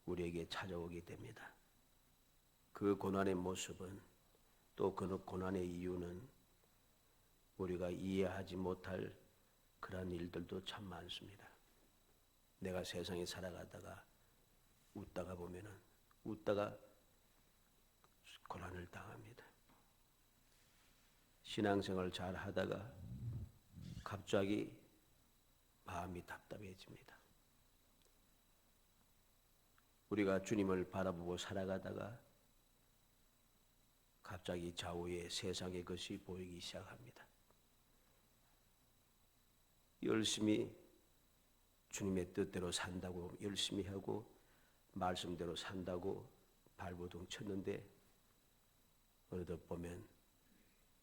우리에게 찾아오게 됩니다. 그 고난의 모습은 또 그 고난의 이유는 우리가 이해하지 못할 그런 일들도 참 많습니다. 내가 세상에 살아가다가 웃다가 보면은 웃다가 고난을 당합니다. 신앙생활 잘 하다가 갑자기 마음이 답답해집니다. 우리가 주님을 바라보고 살아가다가 갑자기 좌우에 세상의 것이 보이기 시작합니다. 열심히 주님의 뜻대로 산다고 열심히 하고 말씀대로 산다고 발버둥 쳤는데 어느덧 보면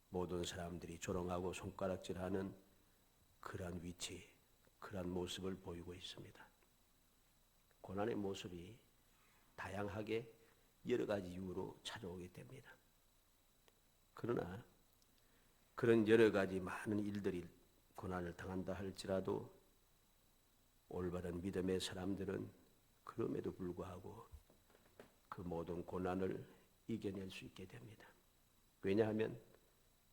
모든 사람들이 조롱하고 손가락질하는 그러한 위치, 그러한 모습을 보이고 있습니다. 고난의 모습이 다양하게 여러 가지 이유로 찾아오게 됩니다. 그러나 그런 여러 가지 많은 일들이 고난을 당한다 할지라도 올바른 믿음의 사람들은 그럼에도 불구하고 그 모든 고난을 이겨낼 수 있게 됩니다. 왜냐하면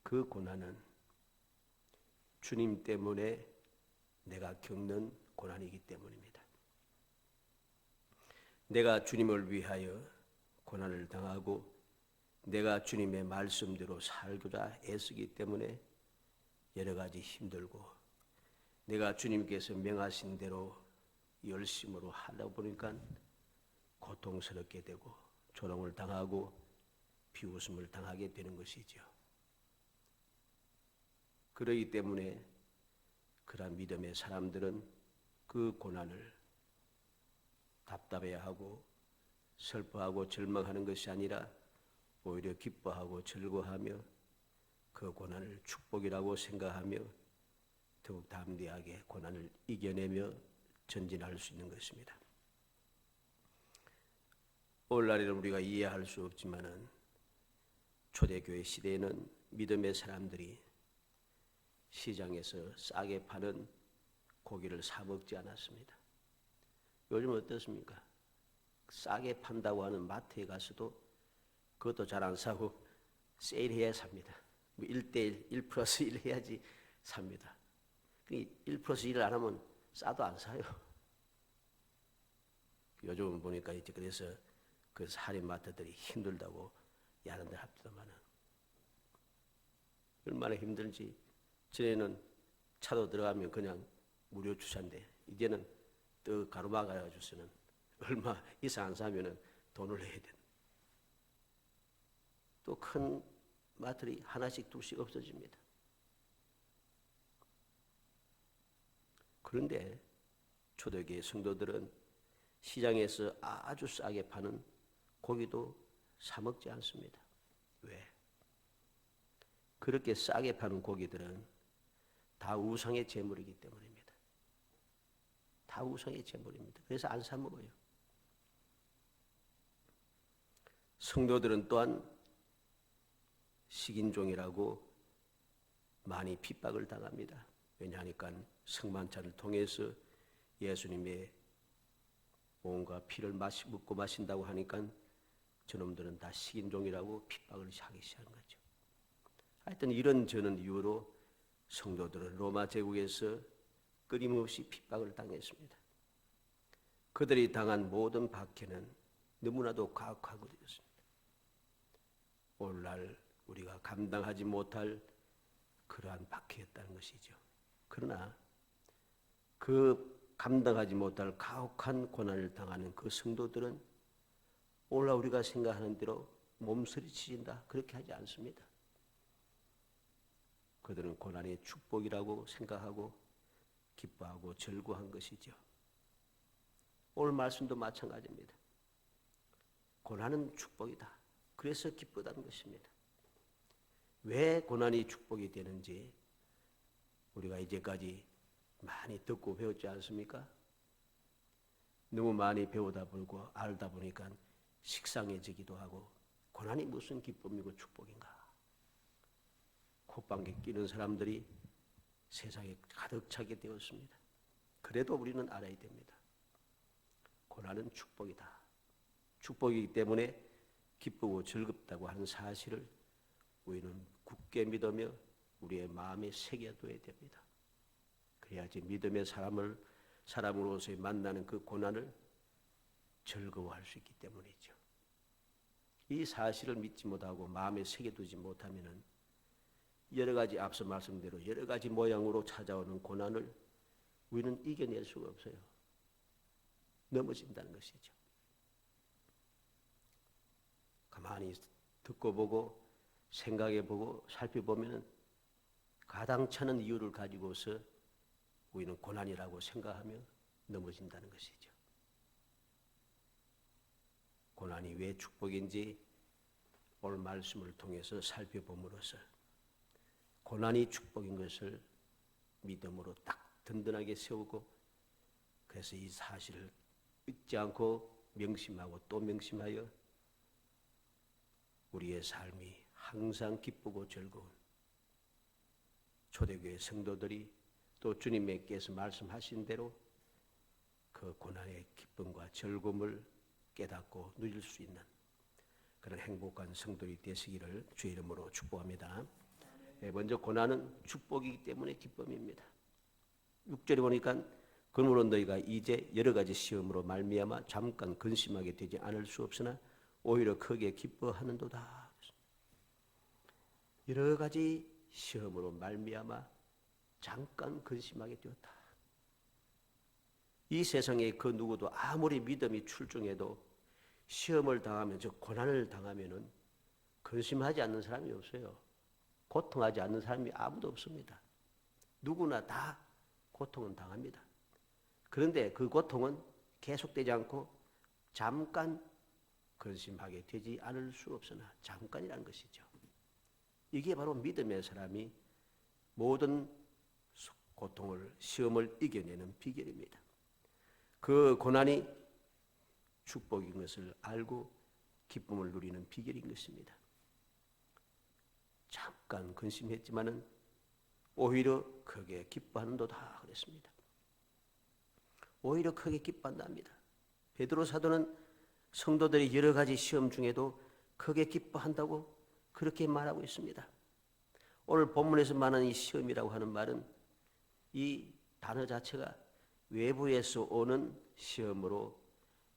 그 고난은 주님 때문에 내가 겪는 고난이기 때문입니다. 내가 주님을 위하여 고난을 당하고 내가 주님의 말씀대로 살고자 애쓰기 때문에 여러 가지 힘들고 내가 주님께서 명하신 대로 열심으로 하다 보니까 고통스럽게 되고 조롱을 당하고 비웃음을 당하게 되는 것이죠. 그러기 때문에 그러한 믿음의 사람들은 그 고난을 답답해하고 슬퍼하고 절망하는 것이 아니라 오히려 기뻐하고 즐거워하며 그 고난을 축복이라고 생각하며 더욱 담대하게 고난을 이겨내며 전진할 수 있는 것입니다. 오늘날에는 우리가 이해할 수 없지만은 초대교회 시대에는 믿음의 사람들이 시장에서 싸게 파는 고기를 사 먹지 않았습니다. 요즘 어떻습니까? 싸게 판다고 하는 마트에 가서도 그것도 잘 안 사고 세일해야 삽니다. 1대1, 1 플러스 1 해야지 삽니다. 1 플러스 1을 안 하면 싸도 안 사요. 요즘 보니까 이제 그래서 그 할인마트들이 힘들다고 야단들 합니다만은 얼마나 힘들지. 전에는 차도 들어가면 그냥 무료 주차인데 이제는 또 가로막아가지고서는 얼마 이상 안 사면은 돈을 내야 돼. 또 큰 마트들이 하나씩 둘씩 없어집니다. 그런데 초대교회 성도들은 시장에서 아주 싸게 파는 고기도 사 먹지 않습니다. 왜? 그렇게 싸게 파는 고기들은 다 우상의 제물이기 때문입니다. 다 우상의 제물입니다. 그래서 안 사 먹어요. 성도들은 또한 식인종이라고 많이 핍박을 당합니다. 왜냐하니까 성만찬을 통해서 예수님의 몸과 피를 먹고 마신다고 하니까 저놈들은 다 식인종이라고 핍박을 하기 시작한 거죠. 하여튼 이런 저런 이유로 성도들은 로마 제국에서 끊임없이 핍박을 당했습니다. 그들이 당한 모든 박해는 너무나도 가혹하고 되었습니다. 오늘날 우리가 감당하지 못할 그러한 박해였다는 것이죠. 그러나 그 감당하지 못할 가혹한 고난을 당하는 그 성도들은 오늘날 우리가 생각하는 대로 몸서리치진다 그렇게 하지 않습니다. 그들은 고난의 축복이라고 생각하고 기뻐하고 즐거워한 것이죠. 오늘 말씀도 마찬가지입니다. 고난은 축복이다. 그래서 기쁘다는 것입니다. 왜 고난이 축복이 되는지 우리가 이제까지 많이 듣고 배웠지 않습니까? 너무 많이 배우다 보고 알다 보니까 식상해지기도 하고 고난이 무슨 기쁨이고 축복인가? 콧방귀 끼는 사람들이 세상에 가득 차게 되었습니다. 그래도 우리는 알아야 됩니다. 고난은 축복이다. 축복이기 때문에 기쁘고 즐겁다고 하는 사실을 우리는 굳게 믿으며 우리의 마음에 새겨둬야 됩니다. 그래야지 믿음의 사람으로서의 만나는 그 고난을 즐거워할 수 있기 때문이죠. 이 사실을 믿지 못하고 마음에 새겨두지 못하면은 여러 가지 앞서 말씀대로 여러 가지 모양으로 찾아오는 고난을 우리는 이겨낼 수가 없어요. 넘어진다는 것이죠. 가만히 듣고 보고 생각해 보고 살펴보면은 가당찮은 이유를 가지고서 우리는 고난이라고 생각하며 넘어진다는 것이죠. 고난이 왜 축복인지 오늘 말씀을 통해서 살펴봄으로써 고난이 축복인 것을 믿음으로 딱 든든하게 세우고 그래서 이 사실을 잊지 않고 명심하고 또 명심하여 우리의 삶이 항상 기쁘고 즐거운 초대교회 성도들이 또 주님께서 말씀하신 대로 그 고난의 기쁨과 즐거움을 깨닫고 누릴 수 있는 그런 행복한 성도들이 되시기를 주의 이름으로 축복합니다. 먼저 고난은 축복이기 때문에 기쁨입니다. 6절에 보니까 그러므로 너희가 이제 여러 가지 시험으로 말미암아 잠깐 근심하게 되지 않을 수 없으나 오히려 크게 기뻐하는도다. 여러 가지 시험으로 말미암아 잠깐 근심하게 되었다. 이 세상에 그 누구도 아무리 믿음이 출중해도 시험을 당하면 즉 고난을 당하면은 근심하지 않는 사람이 없어요. 고통하지 않는 사람이 아무도 없습니다. 누구나 다 고통은 당합니다. 그런데 그 고통은 계속되지 않고 잠깐 근심하게 되지 않을 수 없으나 잠깐이라는 것이죠. 이게 바로 믿음의 사람이 모든 고통을 시험을 이겨내는 비결입니다. 그 고난이 축복인 것을 알고 기쁨을 누리는 비결인 것입니다. 잠깐 근심했지만은 오히려 크게 기뻐하는도다 그랬습니다. 오히려 크게 기뻐한답니다. 베드로 사도는 성도들이 여러 가지 시험 중에도 크게 기뻐한다고 그렇게 말하고 있습니다. 오늘 본문에서 말하는 이 시험이라고 하는 말은 이 단어 자체가 외부에서 오는 시험으로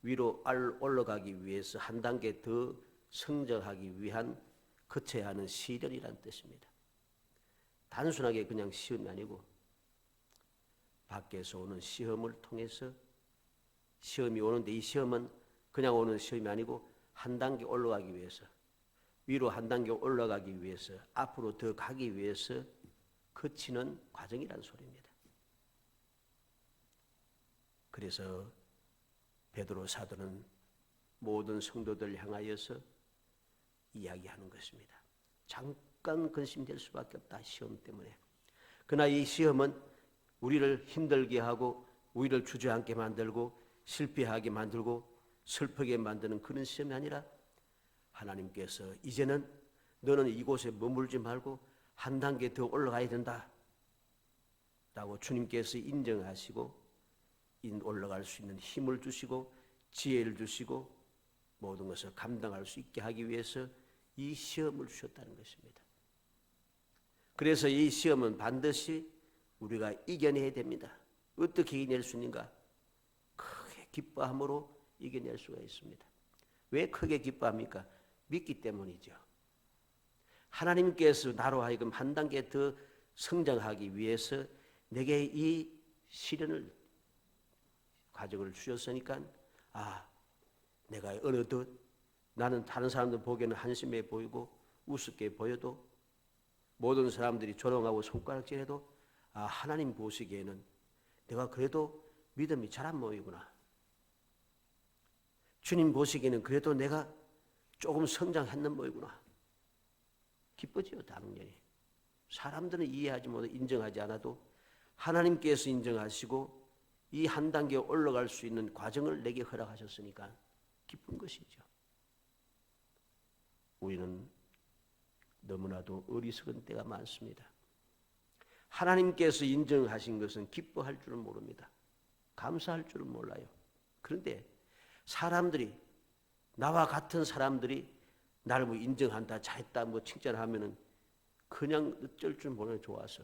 위로 올라가기 위해서 한 단계 더 성장하기 위한 거쳐야 하는 시련이라는 뜻입니다. 단순하게 그냥 시험이 아니고 밖에서 오는 시험을 통해서 시험이 오는데 이 시험은 그냥 오는 시험이 아니고 한 단계 올라가기 위해서 위로 한 단계 올라가기 위해서 앞으로 더 가기 위해서 거치는 과정이라는 소리입니다. 그래서 베드로 사도는 모든 성도들 향하여서 이야기하는 것입니다. 잠깐 근심될 수밖에 없다. 시험 때문에. 그러나 이 시험은 우리를 힘들게 하고 우리를 주저앉게 만들고 실패하게 만들고 슬프게 만드는 그런 시험이 아니라 하나님께서 이제는 너는 이곳에 머물지 말고 한 단계 더 올라가야 된다 라고 주님께서 인정하시고 올라갈 수 있는 힘을 주시고 지혜를 주시고 모든 것을 감당할 수 있게 하기 위해서 이 시험을 주셨다는 것입니다. 그래서 이 시험은 반드시 우리가 이겨내야 됩니다. 어떻게 이겨낼 수 있는가? 크게 기뻐함으로 이겨낼 수가 있습니다. 왜 크게 기뻐합니까? 믿기 때문이죠. 하나님께서 나로 하여금 한 단계 더 성장하기 위해서 내게 이 시련을 과정을 주셨으니까 내가 어느덧 나는 다른 사람들 보기에는 한심해 보이고 우습게 보여도 모든 사람들이 조롱하고 손가락질해도 하나님 보시기에는 내가 그래도 믿음이 잘 안 모이구나. 주님 보시기에는 그래도 내가 조금 성장했는 모이구나. 기쁘지요, 당연히. 사람들은 이해하지 못하고 인정하지 않아도 하나님께서 인정하시고 이 한 단계 올라갈 수 있는 과정을 내게 허락하셨으니까 기쁜 것이죠. 우리는 너무나도 어리석은 때가 많습니다. 하나님께서 인정하신 것은 기뻐할 줄은 모릅니다. 감사할 줄은 몰라요. 그런데 사람들이 나와 같은 사람들이 나를 뭐 인정한다, 잘했다, 뭐 칭찬하면은 그냥 어쩔 줄 모르는 좋아서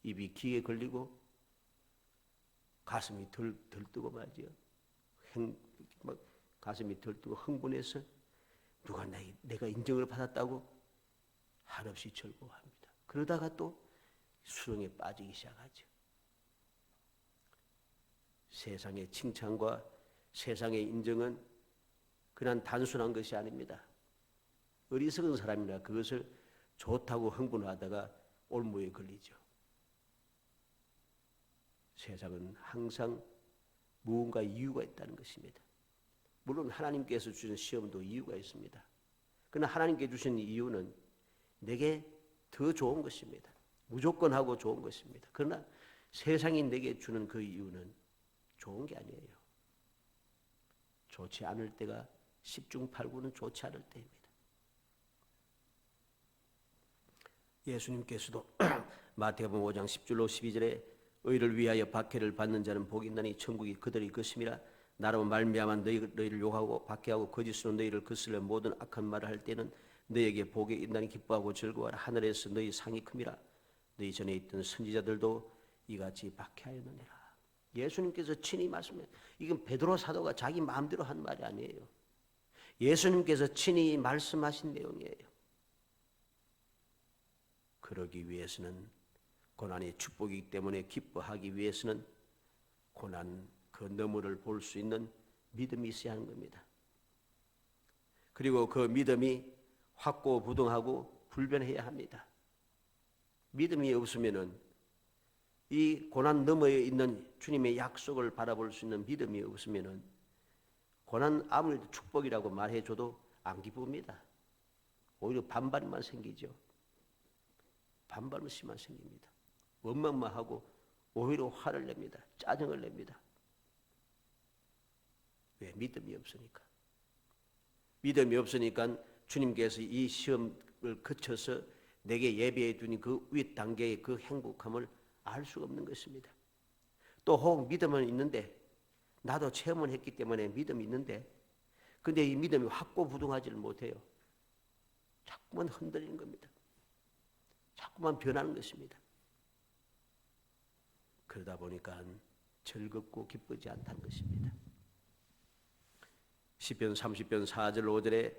입이 귀에 걸리고 가슴이 들뜨고 말이죠. 막 가슴이 들뜨고 흥분해서 누가 내가 인정을 받았다고 한없이 즐거워합니다. 그러다가 또 수렁에 빠지기 시작하죠. 세상의 칭찬과 세상의 인정은 그냥 단순한 것이 아닙니다. 어리석은 사람이라 그것을 좋다고 흥분하다가 올무에 걸리죠. 세상은 항상 무언가 이유가 있다는 것입니다. 물론 하나님께서 주신 시험도 이유가 있습니다. 그러나 하나님께 주신 이유는 내게 더 좋은 것입니다. 무조건 하고 좋은 것입니다. 그러나 세상이 내게 주는 그 이유는 좋은 게 아니에요. 좋지 않을 때가 10중 8구는 좋지 않을 때입니다. 예수님께서도 마태복음 5장 10절로 12절에 의를 위하여 박해를 받는 자는 복이 있나니 천국이 그들의 것임이라. 나로 말미암아 너희를 욕하고 박해하고 거짓으로 너희를 거슬려 모든 악한 말을 할 때는 너희에게 복이 있나니 기뻐하고 즐거워하라. 하늘에서 너희 상이 큼이라. 너희 전에 있던 선지자들도 이같이 박해하였느니라. 예수님께서 친히 말씀해. 이건 베드로 사도가 자기 마음대로 한 말이 아니에요. 예수님께서 친히 말씀하신 내용이에요. 그러기 위해서는 고난이 축복이기 때문에 기뻐하기 위해서는 고난 그 너머를 볼 수 있는 믿음이 있어야 하는 겁니다. 그리고 그 믿음이 확고부동하고 불변해야 합니다. 믿음이 없으면은 이 고난 너머에 있는 주님의 약속을 바라볼 수 있는 믿음이 없으면은 고난 아무리 축복이라고 말해줘도 안 기쁩니다. 오히려 반발만 생기죠. 반발만 생깁니다. 원망만 오히려 화를 냅니다. 짜증을 냅니다. 왜? 믿음이 없으니까. 믿음이 없으니까 주님께서 이 시험을 거쳐서 내게 예비해 두니 그 윗 단계의 그 행복함을 알 수가 없는 것입니다. 또 혹 믿음은 있는데 나도 체험을 했기 때문에 믿음이 있는데 근데 이 믿음이 확고부동하지를 못해요. 자꾸만 흔들리는 겁니다. 자꾸만 변하는 것입니다. 그러다 보니까 즐겁고 기쁘지 않다는 것입니다. 시편 30편 4절 5절에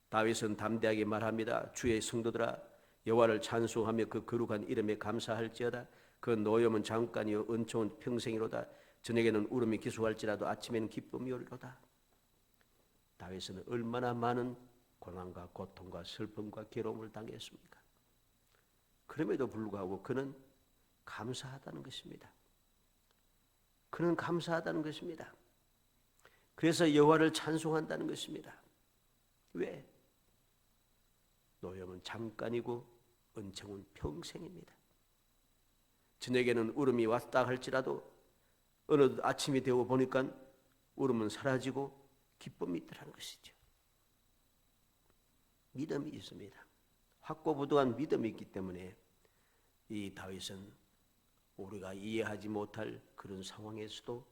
다윗은 담대하게 말합니다. 주의 성도들아 여호와를 찬송하며 그 거룩한 이름에 감사할지어다. 그 노염은 잠깐이요 은총은 평생이로다. 저녁에는 울음이 기수할지라도 아침에는 기쁨이 오리로다. 다윗은 얼마나 많은 고난과 고통과 슬픔과 괴로움을 당했습니까? 그럼에도 불구하고 그는 감사하다는 것입니다. 그는 감사하다는 것입니다. 그래서 여호와를 찬송한다는 것입니다. 왜? 노염은 잠깐이고 은총은 평생입니다. 저녁에는 울음이 왔다 할지라도 어느 아침이 되어 보니까 울음은 사라지고 기쁨이 있더라는 것이죠. 믿음이 있습니다. 확고부동한 믿음이 있기 때문에 이 다윗은 우리가 이해하지 못할 그런 상황에서도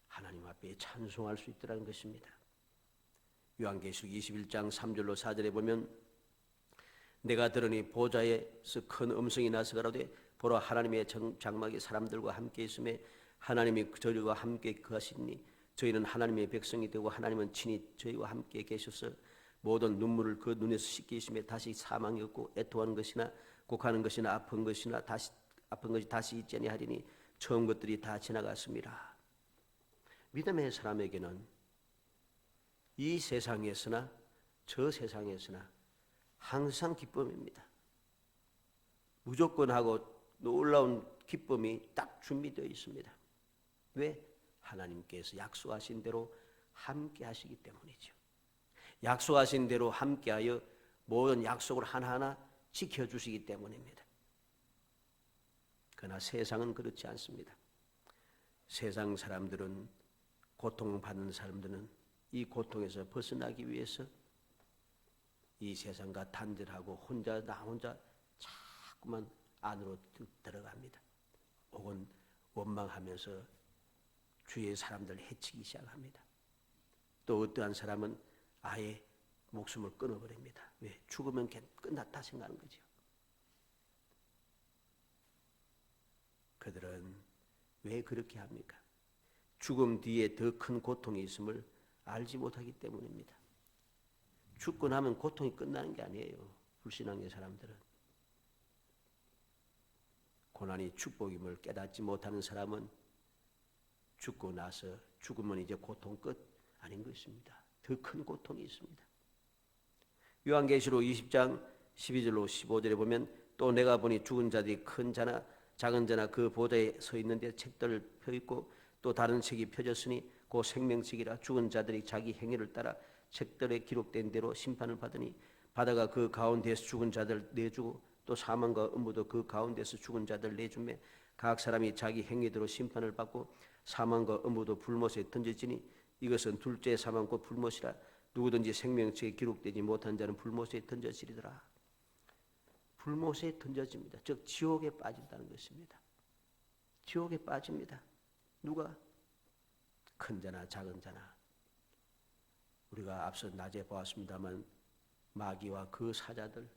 하나님 앞에 찬송할 수 있다는 것입니다. 요한계시록 21장 3절로 4절에 보면 내가 들으니 보좌에서 큰 음성이 나서 가로되 보라 하나님의 장막이 사람들과 함께 있음에 하나님이 저희와 함께 거하시니 저희는 하나님의 백성이 되고 하나님은 친히 저희와 함께 계셔서 모든 눈물을 그 눈에서 씻기심에 다시 사망이 없고 애통하는 것이나 곡하는 것이나 아픈 것이 다시 있지 아니하리니 처음 것들이 다 지나갔습니다. 믿음의 사람에게는 이 세상에서나 저 세상에서나 항상 기쁨입니다. 무조건 하고 놀라운 기쁨이 딱 준비되어 있습니다. 왜? 하나님께서 약속하신 대로 함께 하시기 때문이죠. 약속하신 대로 함께하여 모든 약속을 하나하나 지켜주시기 때문입니다. 그러나 세상은 그렇지 않습니다. 세상 사람들은 고통받는 사람들은 이 고통에서 벗어나기 위해서 이 세상과 단절하고 나 혼자 자꾸만 안으로 들어갑니다. 혹은 원망하면서 주위의 사람들을 해치기 시작합니다. 또 어떠한 사람은 아예 목숨을 끊어버립니다. 왜? 죽으면 끝났다 생각하는 거죠. 그들은 왜 그렇게 합니까? 죽음 뒤에 더 큰 고통이 있음을 알지 못하기 때문입니다. 죽고 나면 고통이 끝나는 게 아니에요. 불신앙의 사람들은. 고난이 축복임을 깨닫지 못하는 사람은 죽고 나서 죽으면 이제 고통 끝 아닌 것입니다. 더 큰 고통이 있습니다. 요한계시록 20장 12절로 15절에 보면 또 내가 보니 죽은 자들이 큰 자나 작은 자나 그 보좌에 서 있는데 책들을 펴있고 또 다른 책이 펴졌으니 그 생명책이라 죽은 자들이 자기 행위를 따라 책들에 기록된 대로 심판을 받으니 바다가 그 가운데에서 죽은 자들 내주고 또 사망과 음부도 그 가운데서 죽은 자들 내주매 각 사람이 자기 행위대로 심판을 받고 사망과 음부도 불못에 던져지니 이것은 둘째 사망 곧 불못이라 누구든지 생명책에 기록되지 못한 자는 불못에 던져지리더라. 불못에 던져집니다. 즉 지옥에 빠진다는 것입니다. 지옥에 빠집니다. 누가? 큰 자나 작은 자나. 우리가 앞서 낮에 보았습니다만 마귀와 그 사자들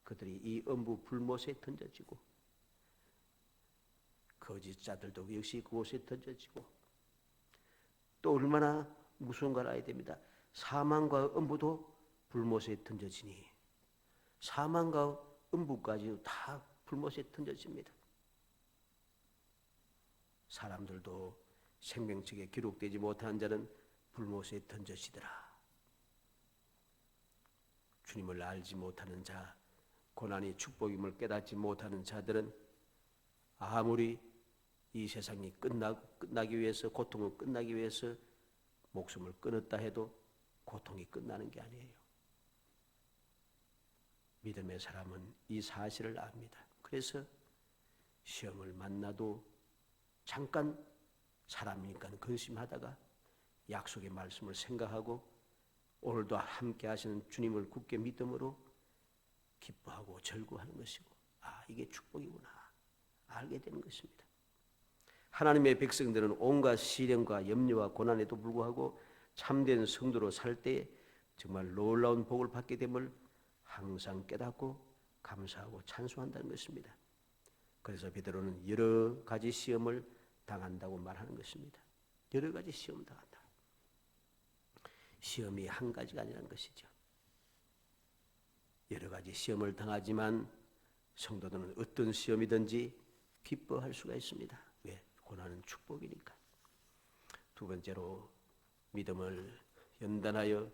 그들이 이 음부 불못에 던져지고 거짓자들도 역시 그곳에 던져지고 또 얼마나 무서운가 알아야 됩니다. 사망과 음부도 불못에 던져지니 사망과 음부까지 다 불못에 던져집니다. 사람들도 생명책에 기록되지 못한 자는 불못에 던져지더라. 주님을 알지 못하는 자, 고난이 축복임을 깨닫지 못하는 자들은 아무리 이 세상이 끝나기 위해서 고통을 끝나기 위해서 목숨을 끊었다 해도 고통이 끝나는 게 아니에요. 믿음의 사람은 이 사실을 압니다. 그래서 시험을 만나도 잠깐 사람이니까 근심하다가 약속의 말씀을 생각하고 오늘도 함께 하시는 주님을 굳게 믿음으로 기뻐하고 절구하는 것이고 이게 축복이구나 알게 되는 것입니다. 하나님의 백성들은 온갖 시련과 염려와 고난에도 불구하고 참된 성도로 살 때 정말 놀라운 복을 받게 됨을 항상 깨닫고 감사하고 찬송한다는 것입니다. 그래서 베드로는 여러 가지 시험을 당한다고 말하는 것입니다. 여러 가지 시험을 당한다. 시험이 한 가지가 아니라는 것이죠. 여러 가지 시험을 당하지만 성도들은 어떤 시험이든지 기뻐할 수가 있습니다. 왜? 고난은 축복이니까. 두 번째로 믿음을 연단하여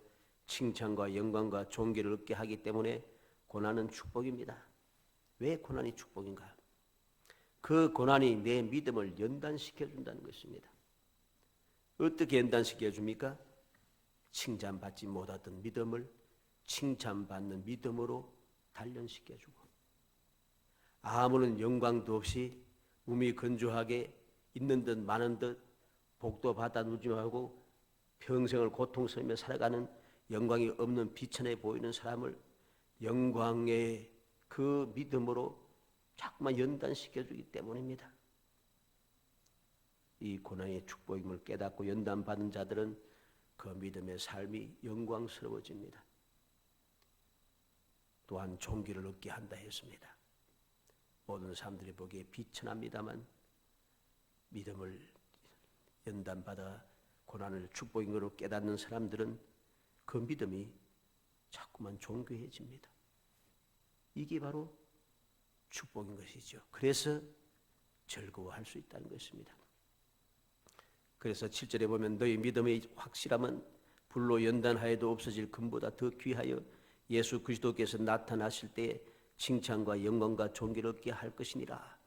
칭찬과 영광과 존귀를 얻게 하기 때문에 고난은 축복입니다. 왜 고난이 축복인가? 그 고난이 내 믿음을 연단시켜준다는 것입니다. 어떻게 연단시켜줍니까? 칭찬받지 못하던 믿음을 칭찬받는 믿음으로 단련시켜주고 아무런 영광도 없이 몸이 건조하게 있는 듯 많은 듯 복도 받아 누지 말고 평생을 고통스러며 살아가는 영광이 없는 비천해 보이는 사람을 영광의 그 믿음으로 자꾸만 연단시켜주기 때문입니다. 이 고난의 축복임을 깨닫고 연단받은 자들은 그 믿음의 삶이 영광스러워집니다. 또한 존귀를 얻게 한다 했습니다. 모든 사람들이 보기에 비천합니다만 믿음을 연단받아 고난을 축복인 것으로 깨닫는 사람들은 그 믿음이 자꾸만 존귀해집니다. 이게 바로 축복인 것이죠. 그래서 즐거워할 수 있다는 것입니다. 그래서 7절에 보면 너희 믿음의 확실함은 불로 연단하여도 없어질 금보다 더 귀하여 예수 그리스도께서 나타나실 때에 칭찬과 영광과 존귀를 얻게 할 것이니라.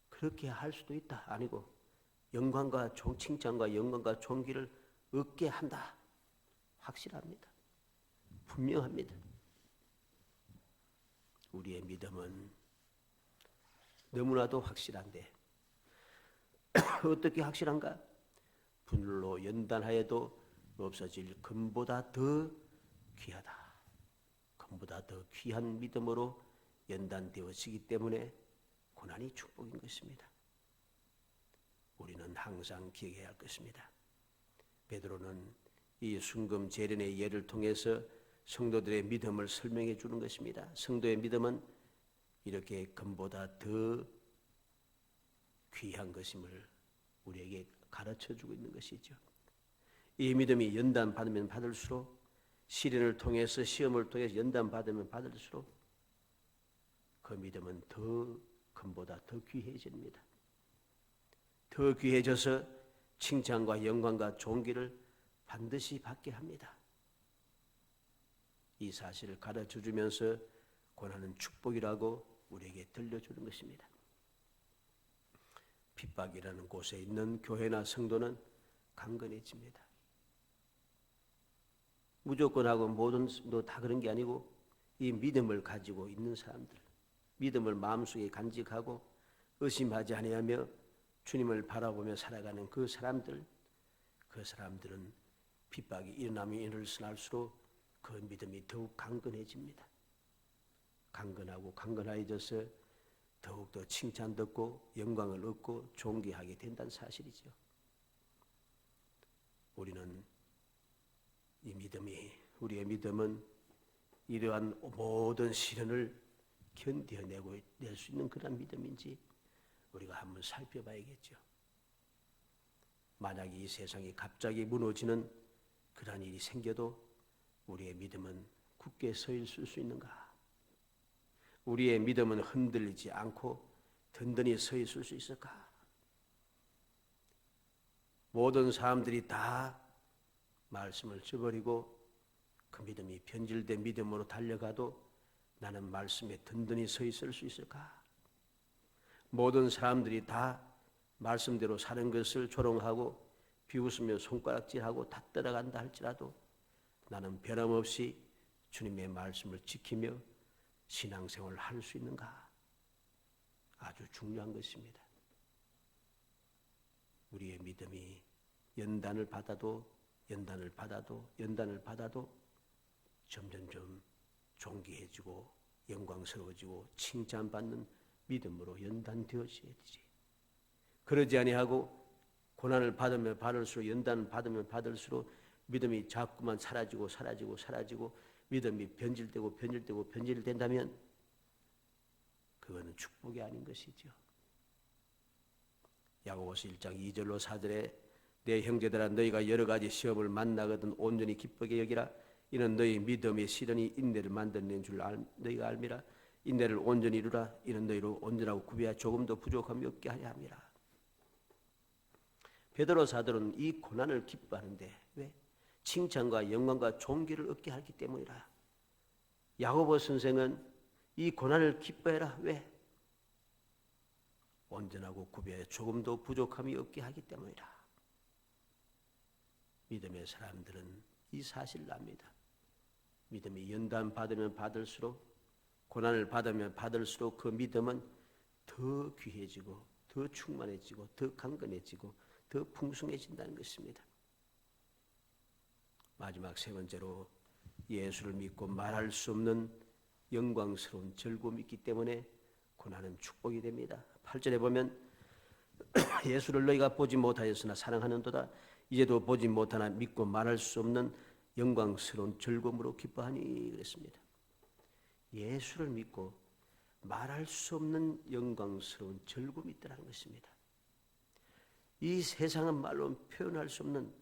그렇게 할 수도 있다. 아니고 영광과 칭찬과 영광과 존귀를 얻게 한다. 확실합니다. 분명합니다. 우리의 믿음은 너무나도 확실한데 어떻게 확실한가? 불로 연단하여도 없어질 금보다 더 귀하다. 금보다 더 귀한 믿음으로 연단되어지기 때문에 고난이 축복인 것입니다. 우리는 항상 기억해야 할 것입니다. 베드로는 이 순금 제련의 예를 통해서 성도들의 믿음을 설명해 주는 것입니다. 성도의 믿음은 이렇게 금보다 더 귀한 것임을 우리에게 가르쳐주고 있는 것이죠. 이 믿음이 연단 받으면 받을수록, 시련을 통해서 시험을 통해서 연단 받으면 받을수록 그 믿음은 더 금보다 더 귀해집니다. 더 귀해져서 칭찬과 영광과 존귀를 반드시 받게 합니다. 이 사실을 가르쳐주면서 고난은 축복이라고 우리에게 들려주는 것입니다. 핍박이라는 곳에 있는 교회나 성도는 강건해집니다. 무조건 하고 모든 성도 다 그런 게 아니고 이 믿음을 가지고 있는 사람들, 믿음을 마음속에 간직하고 의심하지 아니하며 주님을 바라보며 살아가는 그 사람들은 핍박이 일어나면 일어날수록 그 믿음이 더욱 강건해집니다. 강건하고 강건해져서 더욱더 칭찬 듣고 영광을 얻고 존귀하게 된다는 사실이죠. 우리의 믿음은 이러한 모든 시련을 견뎌내고 낼 수 있는 그런 믿음인지 우리가 한번 살펴봐야겠죠. 만약 이 세상이 갑자기 무너지는 그런 일이 생겨도 우리의 믿음은 굳게 서 있을 수 있는가? 우리의 믿음은 흔들리지 않고 든든히 서 있을 수 있을까? 모든 사람들이 다 말씀을 저버리고 그 믿음이 변질된 믿음으로 달려가도 나는 말씀에 든든히 서 있을 수 있을까? 모든 사람들이 다 말씀대로 사는 것을 조롱하고 비웃으며 손가락질하고 다 따라간다 할지라도 나는 변함없이 주님의 말씀을 지키며 신앙생활을 할 수 있는가? 아주 중요한 것입니다. 우리의 믿음이 연단을 받아도 점점점 존귀해지고 영광스러워지고 칭찬받는 믿음으로 연단되어져야 되지. 그러지 아니하고 고난을 받으면 받을수록, 연단을 받으면 받을수록 믿음이 자꾸만 사라지고 믿음이 변질된다면 그거는 축복이 아닌 것이죠. 야고보서 1장 2절로 4절에 내 형제들아 너희가 여러 가지 시험을 만나거든 온전히 기쁘게 여기라. 이는 너희 믿음의 시련이 인내를 만들어낸 줄 너희가 알미라. 인내를 온전히 이루라. 이는 너희로 온전하고 구비하여 조금도 부족함이 없게 하려 함이라. 베드로 사도는 이 고난을 기뻐하는데 왜? 칭찬과 영광과 존귀를 얻게 하기 때문이라. 야고보 선생은 이 고난을 기뻐해라. 왜? 온전하고 구비하여 조금도 부족함이 없게 하기 때문이라. 믿음의 사람들은 이 사실을 압니다. 믿음이 연단 받으면 받을수록, 고난을 받으면 받을수록 그 믿음은 더 귀해지고 더 충만해지고 더 강건해지고 더 풍성해진다는 것입니다. 마지막 세 번째로 예수를 믿고 말할 수 없는 영광스러운 즐거움이 있기 때문에 고난은 축복이 됩니다. 8절에 보면 예수를 너희가 보지 못하였으나 사랑하는도다. 이제도 보지 못하나 믿고 말할 수 없는 영광스러운 즐거움으로 기뻐하니 그랬습니다. 예수를 믿고 말할 수 없는 영광스러운 즐거움이 있다는 것입니다. 이 세상은 말로 표현할 수 없는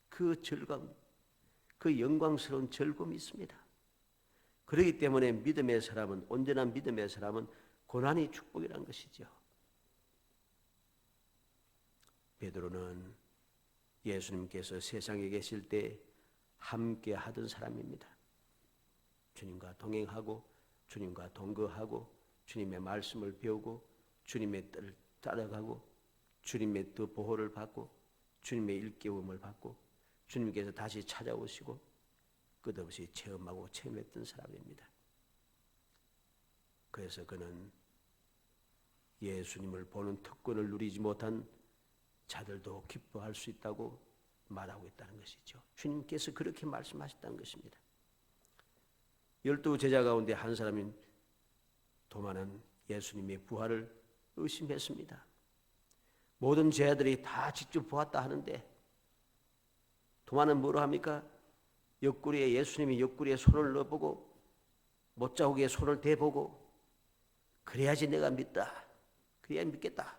그 즐거움, 그 영광스러운 즐거움이 있습니다. 그렇기 때문에 믿음의 사람은, 온전한 믿음의 사람은 고난이 축복이라는 것이죠. 베드로는 예수님께서 세상에 계실 때 함께 하던 사람입니다. 주님과 동행하고 주님과 동거하고 주님의 말씀을 배우고 주님의 뜻을 따라가고 주님의 그 보호를 받고 주님의 일깨움을 받고 주님께서 다시 찾아오시고 끝없이 체험하고 체험했던 사람입니다. 그래서 그는 예수님을 보는 특권을 누리지 못한 자들도 기뻐할 수 있다고 말하고 있다는 것이죠. 주님께서 그렇게 말씀하셨다는 것입니다. 12 제자 가운데 한 사람인 도마는 예수님의 부활을 의심했습니다. 모든 제자들이 다 직접 보았다 하는데 도마는 뭐로 합니까? 옆구리에 예수님이 옆구리에 손을 넣어보고 못자국에 손을 대보고 그래야지 내가 믿다. 그래야 믿겠다.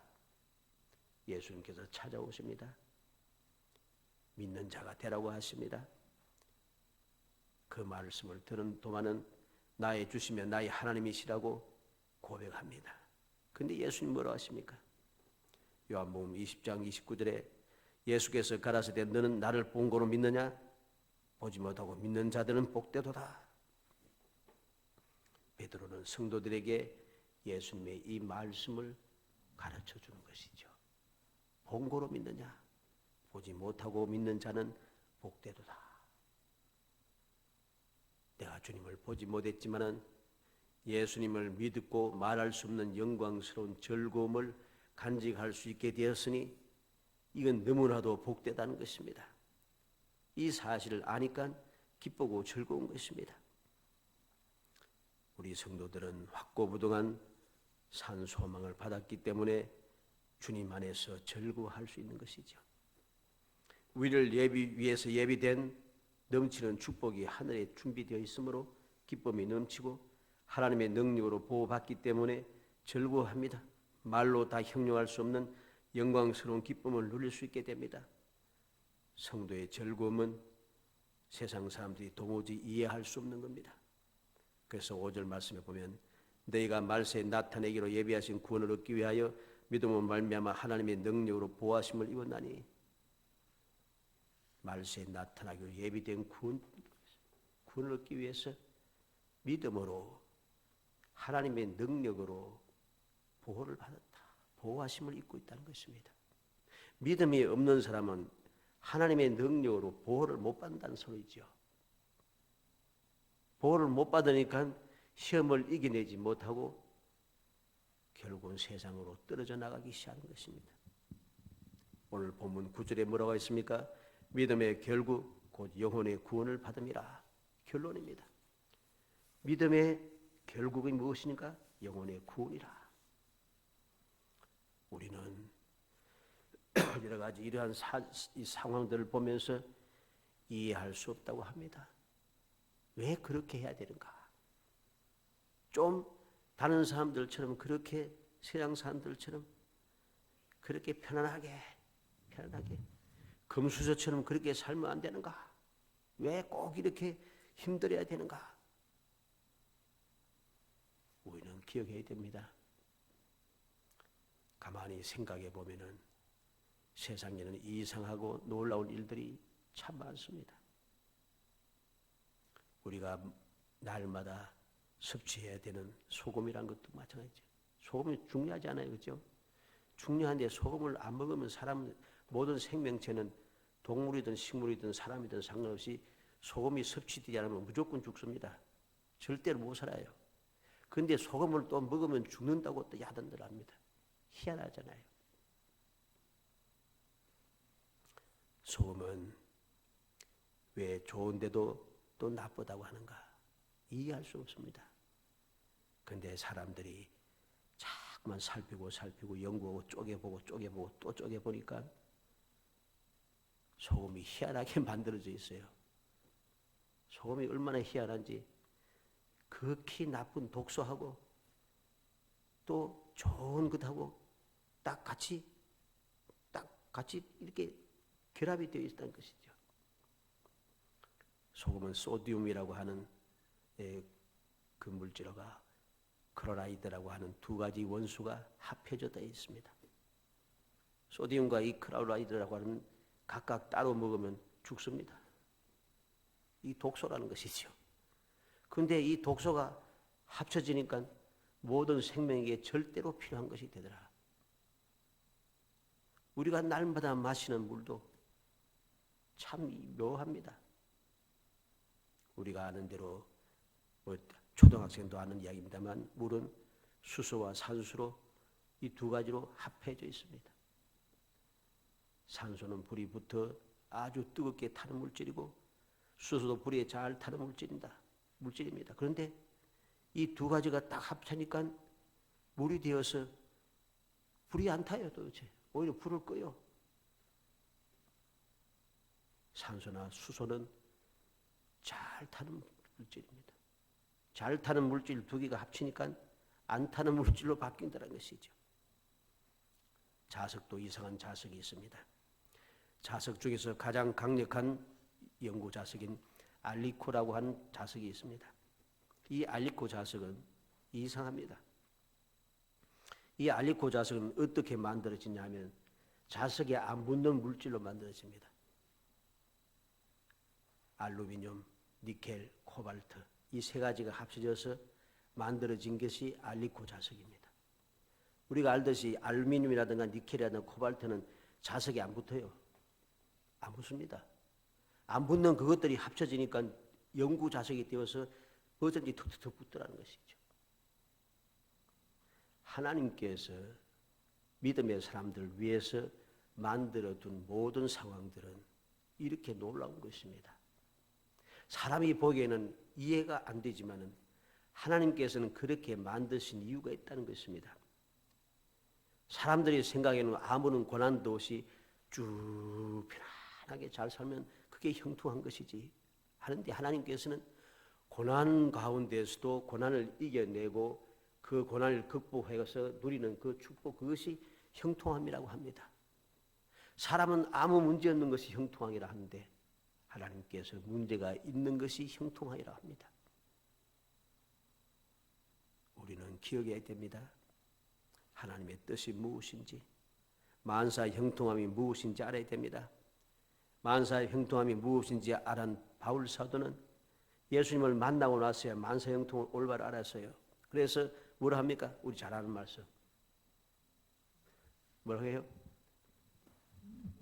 예수님께서 찾아오십니다. 믿는 자가 되라고 하십니다. 그 말씀을 들은 도마는 나의 주시며 나의 하나님이시라고 고백합니다. 근데 예수님 뭐라고 하십니까? 요한복음 20장 29절에 예수께서 가라사대 너는 나를 본 거로 믿느냐? 보지 못하고 믿는 자들은 복되도다. 베드로는 성도들에게 예수님의 이 말씀을 가르쳐 주는 것이죠. 본 거로 믿느냐? 보지 못하고 믿는 자는 복되도다. 내가 주님을 보지 못했지만은 예수님을 믿고 말할 수 없는 영광스러운 즐거움을 간직할 수 있게 되었으니 이건 너무나도 복되다는 것입니다. 이 사실을 아니까 기쁘고 즐거운 것입니다. 우리 성도들은 확고부동한 산소망을 받았기 때문에 주님 안에서 즐거워할 수 있는 것이죠. 우리를 위해서 예비된 넘치는 축복이 하늘에 준비되어 있으므로 기쁨이 넘치고 하나님의 능력으로 보호받기 때문에 즐거워합니다. 말로 다 형용할 수 없는 영광스러운 기쁨을 누릴 수 있게 됩니다. 성도의 즐거움은 세상 사람들이 도무지 이해할 수 없는 겁니다. 그래서 5절 말씀에 보면 너희가 말세에 나타내기로 예비하신 구원을 얻기 위하여 믿음으로 말미암아 하나님의 능력으로 보호하심을 입었나니 말세에 나타나기로 예비된 구원을 얻기 위해서 믿음으로 하나님의 능력으로 보호를 받았다. 보호하심을 입고 있다는 것입니다. 믿음이 없는 사람은 하나님의 능력으로 보호를 못 받는다는 소리죠. 보호를 못 받으니까 시험을 이겨내지 못하고 결국은 세상으로 떨어져 나가기 시작하는 것입니다. 오늘 본문 9절에 뭐라고 했습니까? 믿음의 결국 곧 영혼의 구원을 받음이라. 결론입니다. 믿음의 결국이 무엇이니까? 영혼의 구원이라. 우리는 여러 가지 이러한 이 상황들을 보면서 이해할 수 없다고 합니다. 왜 그렇게 해야 되는가? 좀 다른 사람들처럼 그렇게 세상 사람들처럼 그렇게 편안하게 금수저처럼 그렇게 살면 안 되는가? 왜 꼭 이렇게 힘들어야 되는가? 우리는 기억해야 됩니다. 가만히 생각해 보면은 세상에는 이상하고 놀라운 일들이 참 많습니다. 우리가 날마다 섭취해야 되는 소금이란 것도 마찬가지죠. 소금이 중요하지 않아요, 그렇죠? 중요한데 소금을 안 먹으면 사람 모든 생명체는 동물이든 식물이든 사람이든 상관없이 소금이 섭취되지 않으면 무조건 죽습니다. 절대로 못 살아요. 그런데 소금을 또 먹으면 죽는다고 또 야단들 합니다. 희한하잖아요. 소금은 왜 좋은데도 또 나쁘다고 하는가? 이해할 수 없습니다. 그런데 사람들이 자꾸만 살피고 연구하고 쪼개보고 또 쪼개보니까 소금이 희한하게 만들어져 있어요. 소금이 얼마나 희한한지 극히 나쁜 독소하고 또 좋은 것하고 딱 같이 이렇게 결합이 되어 있다는 것이죠. 소금은 소디움이라고 하는 그 물질과 클로라이드라고 하는 두 가지 원수가 합해져 되어 있습니다. 소디움과 이 클로라이드라고 하는 각각 따로 먹으면 죽습니다. 이 독소라는 것이죠. 그런데 이 독소가 합쳐지니까 모든 생명에게 절대로 필요한 것이 되더라. 우리가 날마다 마시는 물도 참 묘합니다. 우리가 아는 대로 초등학생도 아는 이야기입니다만 물은 수소와 산소로 이 두 가지로 합해져 있습니다. 산소는 불이 붙어 아주 뜨겁게 타는 물질이고 수소도 불에 잘 타는 물질입니다. 그런데 이 두 가지가 딱 합치니까 물이 되어서 불이 안 타요. 도대체 오히려 불을 꺼요. 산소나 수소는 잘 타는 물질입니다. 잘 타는 물질 두 개가 합치니까 안 타는 물질로 바뀐다는 것이죠. 자석도 이상한 자석이 있습니다. 자석 중에서 가장 강력한 연구 자석인 알리코라고 하는 자석이 있습니다. 이 알리코 자석은 이상합니다. 이 알리코 자석은 어떻게 만들어지냐면 자석에 안 붙는 물질로 만들어집니다. 알루미늄, 니켈, 코발트 이 세 가지가 합쳐져서 만들어진 것이 알리코 자석입니다. 우리가 알듯이 알루미늄이라든가 니켈이라든가 코발트는 자석에 안 붙어요. 안 붙습니다. 안 붙는 그것들이 합쳐지니까 영구 자석이 되어서 어쩐지 툭툭툭 붙더라는 것이죠. 하나님께서 믿음의 사람들 위해서 만들어둔 모든 상황들은 이렇게 놀라운 것입니다. 사람이 보기에는 이해가 안 되지만은 하나님께서는 그렇게 만드신 이유가 있다는 것입니다. 사람들이 생각에는 아무런 고난도 없이 쭉 편안하게 잘 살면 그게 형통한 것이지 하는데 하나님께서는 고난 가운데서도 고난을 이겨내고 그 고난을 극복해서 누리는 그 축복 그것이 형통함이라고 합니다. 사람은 아무 문제 없는 것이 형통함이라 하는데 하나님께서 문제가 있는 것이 형통하리라 합니다. 우리는 기억해야 됩니다. 하나님의 뜻이 무엇인지, 만사의 형통함이 무엇인지 알아야 됩니다. 만사의 형통함이 무엇인지 알은 바울 사도는 예수님을 만나고 나서야 만사의 형통을 올바로 알았어요. 그래서 뭐라 합니까? 우리 잘 아는 말씀. 뭐라고 해요?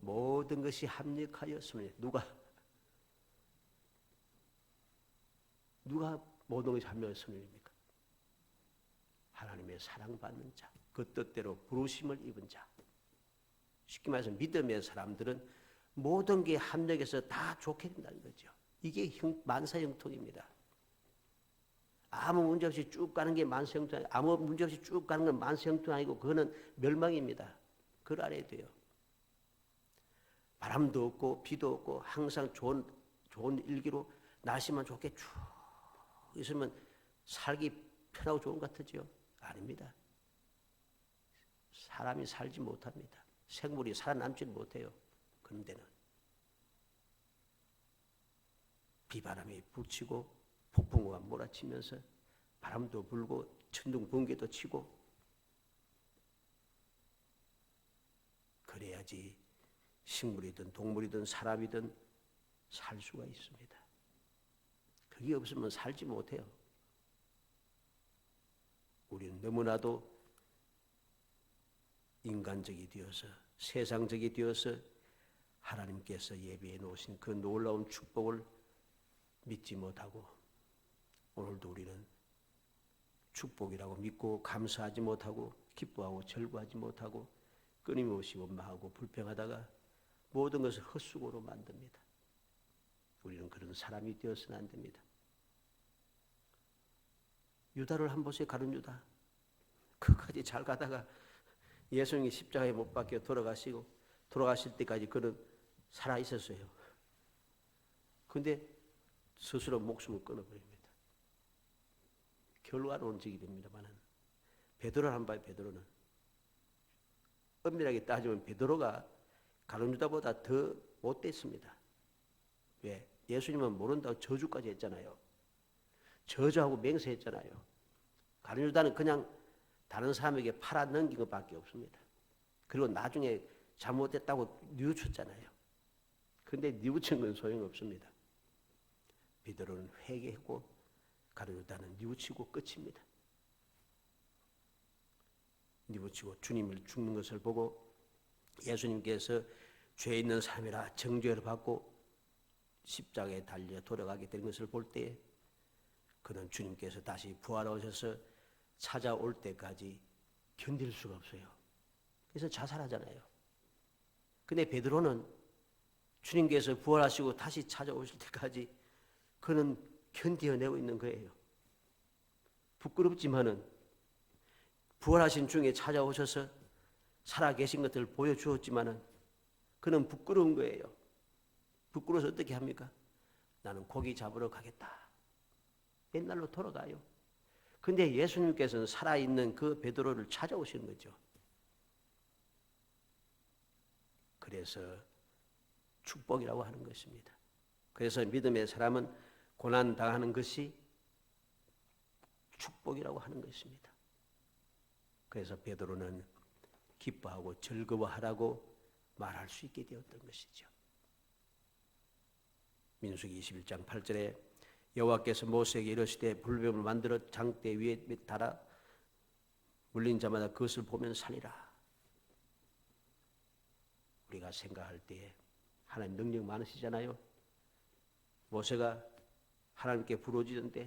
모든 것이 합력하였으니 누가 모든 것이 합력하였습니까? 하나님의 사랑받는 자, 그 뜻대로 부르심을 입은 자. 쉽게 말해서 믿음의 사람들은 모든 게 합력해서 다 좋게 된다는 거죠. 이게 만사형통입니다. 아무 문제 없이 쭉 가는 게 만사형통 아니고 아무 문제 없이 쭉 가는 건 만사형통 아니고 그거는 멸망입니다. 그걸 알아야 돼요. 바람도 없고 비도 없고 항상 좋은 일기로 날씨만 좋게 쭉 있으면 살기 편하고 좋은 것 같으죠? 아닙니다. 사람이 살지 못합니다. 생물이 살아남지 못해요. 그런 데는 비바람이 불치고 폭풍우가 몰아치면서 바람도 불고 천둥 번개도 치고 그래야지 식물이든 동물이든 사람이든 살 수가 있습니다. 그게 없으면 살지 못해요. 우리는 너무나도 인간적이 되어서 세상적이 되어서 하나님께서 예비해 놓으신 그 놀라운 축복을 믿지 못하고 오늘도 우리는 축복이라고 믿고 감사하지 못하고 기뻐하고 절구하지 못하고 끊임없이 원망하고 불평하다가 모든 것을 헛수고로 만듭니다. 우리는 그런 사람이 되어서는 안 됩니다. 유다를 한 보세요. 가룟 유다. 끝까지 잘 가다가 예수님이 십자가에 못 박혀 돌아가실 때까지 그는 살아 있었어요. 그런데 스스로 목숨을 끊어버립니다. 결과로는 적이 됩니다만은 베드로를 한 봐요. 베드로는 엄밀하게 따지면 베드로가 가룟 유다보다 더 못됐습니다. 왜? 예수님은 모른다고 저주까지 했잖아요. 저주하고 맹세했잖아요. 가룟 유다는 그냥 다른 사람에게 팔아 넘긴 것밖에 없습니다. 그리고 나중에 잘못했다고 뉘우쳤잖아요. 그런데 뉘우친 건 소용없습니다. 베드로는 회개하고 가룟 유다는 뉘우치고 끝입니다. 뉘우치고 주님을 죽는 것을 보고 예수님께서 죄 있는 사람이라 정죄를 받고 십자가에 달려 돌아가게 된 것을 볼 때 그는 주님께서 다시 부활하셔서 찾아올 때까지 견딜 수가 없어요. 그래서 자살하잖아요. 근데 베드로는 주님께서 부활하시고 다시 찾아오실 때까지 그는 견뎌내고 있는 거예요. 부끄럽지만은 부활하신 중에 찾아오셔서 살아계신 것들을 보여주었지만은 그는 부끄러운 거예요. 부끄러워서 어떻게 합니까? 나는 고기 잡으러 가겠다. 옛날로 돌아가요. 근데 예수님께서는 살아있는 그 베드로를 찾아오시는 거죠. 그래서 축복이라고 하는 것입니다. 그래서 믿음의 사람은 고난 당하는 것이 축복이라고 하는 것입니다. 그래서 베드로는 기뻐하고 즐거워하라고 말할 수 있게 되었던 것이죠. 민수기 21장 8절에 여호와께서 모세에게 이르시되 불뱀을 만들어 장대 위에 달아 물린 자마다 그것을 보면 살리라. 우리가 생각할 때에 하나님 능력 많으시잖아요. 모세가 하나님께 부르짖은데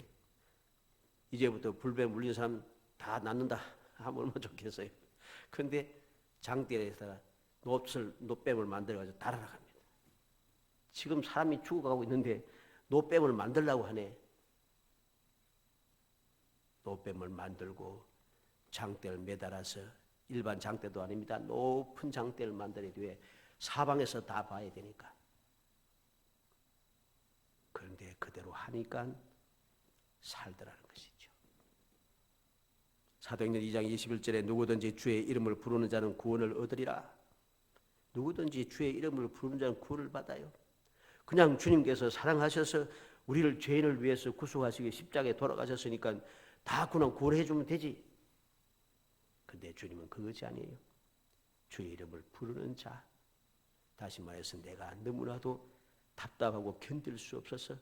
이제부터 불뱀 물린 사람 다 낫는다 하면 얼마나 좋겠어요. 그런데 장대에다가 노뱀을 만들어가지고 달아라 합니다. 지금 사람이 죽어가고 있는데 노뱀을 만들려고 하네. 노뱀을 만들고 장대를 매달아서 일반 장대도 아닙니다. 높은 장대를 만들어야 돼. 사방에서 다 봐야 되니까. 그런데 그대로 하니까 살더라는 것이죠. 사도행전 2장 21절에 누구든지 주의 이름을 부르는 자는 구원을 얻으리라. 누구든지 주의 이름을 부르는 자는 구원을 받아요. 그냥 주님께서 사랑하셔서 우리를 죄인을 위해서 구속하시기 십자가에 돌아가셨으니까 다 그냥 구원해 주면 되지. 근데 주님은 그것이 아니에요. 주의 이름을 부르는 자. 다시 말해서 내가 너무나도 답답하고 견딜 수 없어서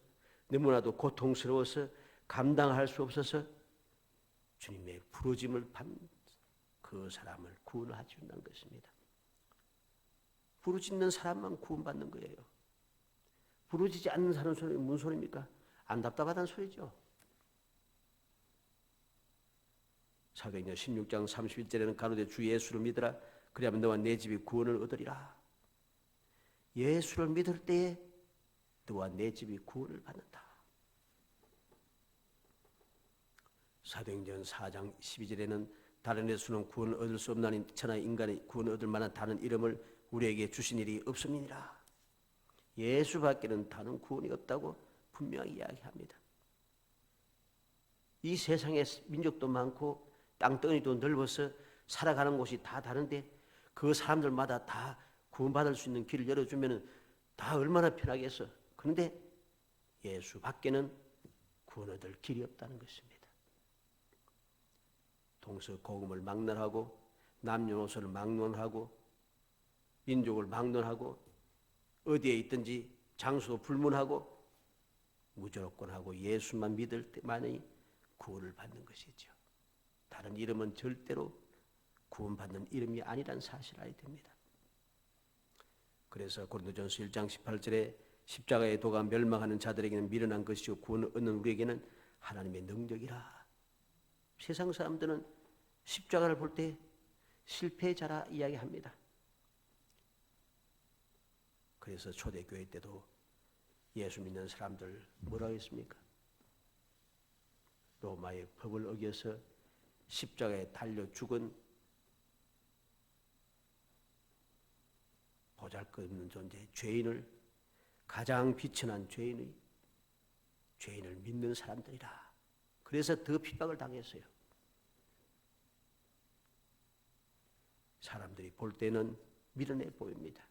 너무나도 고통스러워서 감당할 수 없어서 주님의 부르짐을 받는 그 사람을 구원해 준다는 것입니다. 부르짖는 사람만 구원받는 거예요. 부르짖지 않는 사람 소리는 무슨 소리입니까? 안 답답하다는 소리죠. 사도행전 16장 31절에는 가로되 주 예수를 믿으라. 그리하면 너와 내 집이 구원을 얻으리라. 예수를 믿을 때에 너와 내 집이 구원을 받는다. 사도행전 4장 12절에는 다른 예수는 구원을 얻을 수 없나니 천하 인간이 구원을 얻을 만한 다른 이름을 우리에게 주신 일이 없음이니라. 예수밖에는 다른 구원이 없다고 분명히 이야기합니다. 이 세상에 민족도 많고 땅덩이도 넓어서 살아가는 곳이 다 다른데 그 사람들마다 다 구원받을 수 있는 길을 열어주면 다 얼마나 편하겠어. 그런데 예수밖에는 구원 얻을 길이 없다는 것입니다. 동서고금을 막론하고 남녀노소를 막론하고 민족을 막론하고 어디에 있든지 장소 불문하고 무조건하고 예수만 믿을 때만이 구원을 받는 것이죠. 다른 이름은 절대로 구원받는 이름이 아니라는 사실을 알아야 됩니다. 그래서 고린도전서 1장 18절에 십자가의 도가 멸망하는 자들에게는 미련한 것이요 구원을 얻는 우리에게는 하나님의 능력이라. 세상 사람들은 십자가를 볼 때 실패자라 이야기합니다. 그래서 초대교회 때도 예수 믿는 사람들 뭐라고 했습니까? 로마의 법을 어겨서 십자가에 달려 죽은 보잘것없는 존재, 죄인을 가장 비천한 죄인을 믿는 사람들이라. 그래서 더 핍박을 당했어요. 사람들이 볼 때는 미련해 보입니다.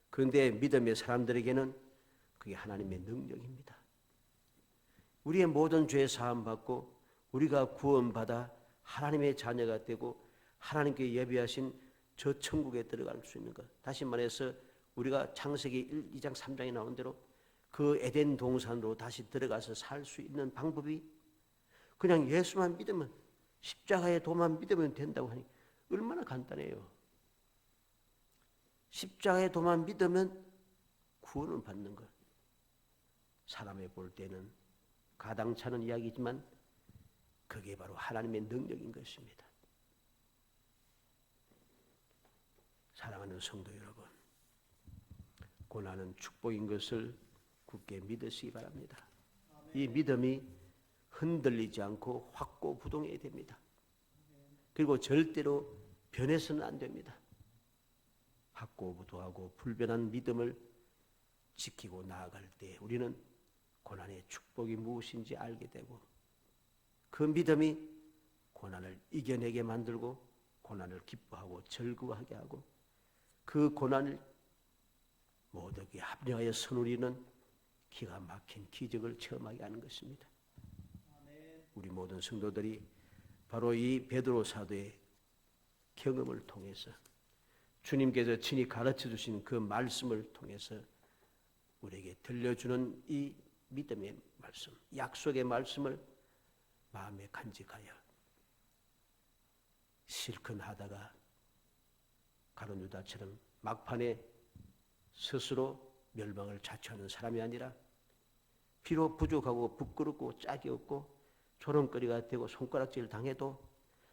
그런데 믿음의 사람들에게는 그게 하나님의 능력입니다. 우리의 모든 죄 사함 받고 우리가 구원받아 하나님의 자녀가 되고 하나님께 예비하신 저 천국에 들어갈 수 있는 것. 다시 말해서 우리가 창세기 1, 2장 3장에 나온 대로 그 에덴 동산으로 다시 들어가서 살 수 있는 방법이 그냥 예수만 믿으면 십자가의 도만 믿으면 된다고 하니 얼마나 간단해요. 십자가의 도만 믿으면 구원을 받는 것. 사람의 볼 때는 가당찮은 이야기지만 그게 바로 하나님의 능력인 것입니다. 사랑하는 성도 여러분, 고난은 축복인 것을 굳게 믿으시기 바랍니다. 이 믿음이 흔들리지 않고 확고부동해야 됩니다. 그리고 절대로 변해서는 안 됩니다. 확고부동하고 불변한 믿음을 지키고 나아갈 때 우리는 고난의 축복이 무엇인지 알게 되고 그 믿음이 고난을 이겨내게 만들고 고난을 기뻐하고 즐거워하게 하고 그 고난을 모두에게 합력하여 선우리는 기가 막힌 기적을 체험하게 하는 것입니다. 우리 모든 성도들이 바로 이 베드로 사도의 경험을 통해서 주님께서 친히 가르쳐 주신 그 말씀을 통해서 우리에게 들려주는 이 믿음의 말씀, 약속의 말씀을 마음에 간직하여 실컷 하다가 가룟 유다처럼 막판에 스스로 멸망을 자초하는 사람이 아니라 비록 부족하고 부끄럽고 짝이 없고 조롱거리가 되고 손가락질 당해도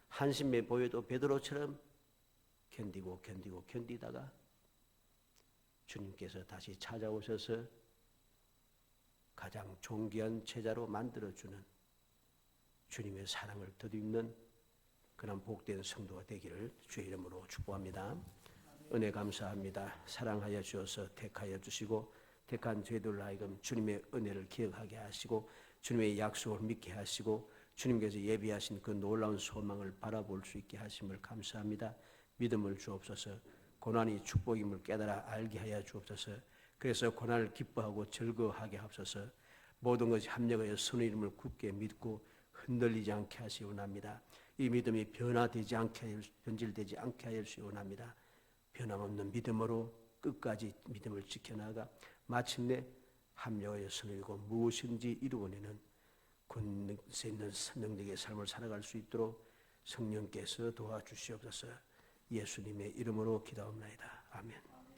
한심해 보여도 베드로처럼 견디다가 주님께서 다시 찾아오셔서 가장 존귀한 제자로 만들어주는 주님의 사랑을 덧입는 그런 복된 성도가 되기를 주의 이름으로 축복합니다. 은혜 감사합니다. 사랑하여 주셔서 택하여 주시고 택한 저희들 하여금 주님의 은혜를 기억하게 하시고 주님의 약속을 믿게 하시고 주님께서 예비하신 그 놀라운 소망을 바라볼 수 있게 하심을 감사합니다. 믿음을 주옵소서. 고난이 축복임을 깨달아 알게 하여 주옵소서. 그래서 고난을 기뻐하고 즐거워하게 하옵소서. 모든 것이 합력하여 선의 이름을 굳게 믿고 흔들리지 않게 하시옵나이다. 이 믿음이 변화되지 않게 변질되지 않게 하여 주시옵나이다. 변함없는 믿음으로 끝까지 믿음을 지켜나가 마침내 합력하여 선을 이루고 무엇인지 이루어내는 권세 있는 능력의 삶을 살아갈 수 있도록 성령께서 도와주시옵소서. 예수님의 이름으로 기도합니다. 아멘.